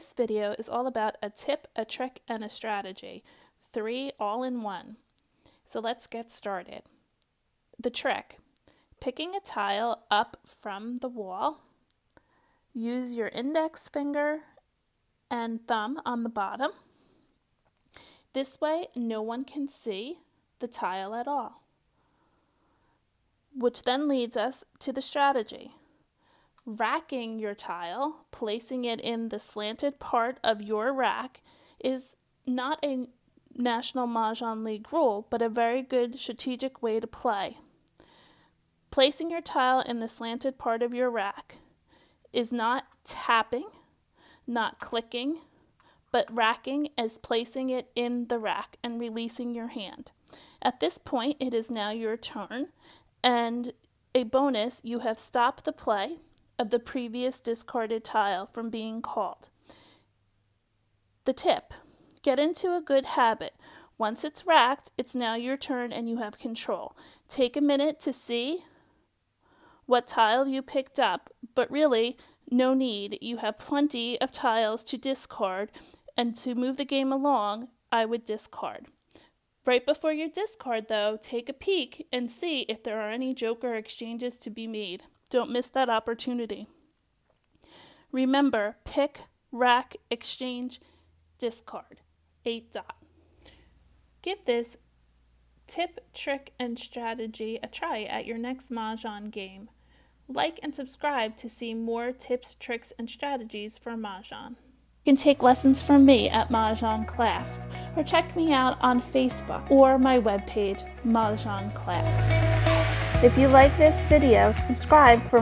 This video is all about a tip, a trick, and a strategy. 3 all in one. So let's get started. The trick: picking a tile up from the wall. Use your index finger and thumb on the bottom. This way, no one can see the tile at all. Which then leads us to the strategy. Racking your tile, placing it in the slanted part of your rack, is not a National Mahjong League rule, but a very good strategic way to play. Placing your tile in the slanted part of your rack is not tapping, not clicking, but racking as placing it in the rack and releasing your hand. At this point, it is now your turn, and a bonus, you have stopped the play of the previous discarded tile from being called. The tip: get into a good habit. Once it's racked, it's now your turn and you have control. Take a minute to see what tile you picked up, but really, no need. You have plenty of tiles to discard, and to move the game along, I would discard. Right before you discard, though, take a peek and see if there are any joker exchanges to be made. Don't miss that opportunity. Remember, pick, rack, exchange, discard. 8 dot. Give this tip, trick, and strategy a try at your next Mahjong game. Like and subscribe to see more tips, tricks, and strategies for Mahjong. You can take lessons from me at Mah Jongg Class, or check me out on Facebook or my webpage, Mah Jongg Class. If you like this video, subscribe for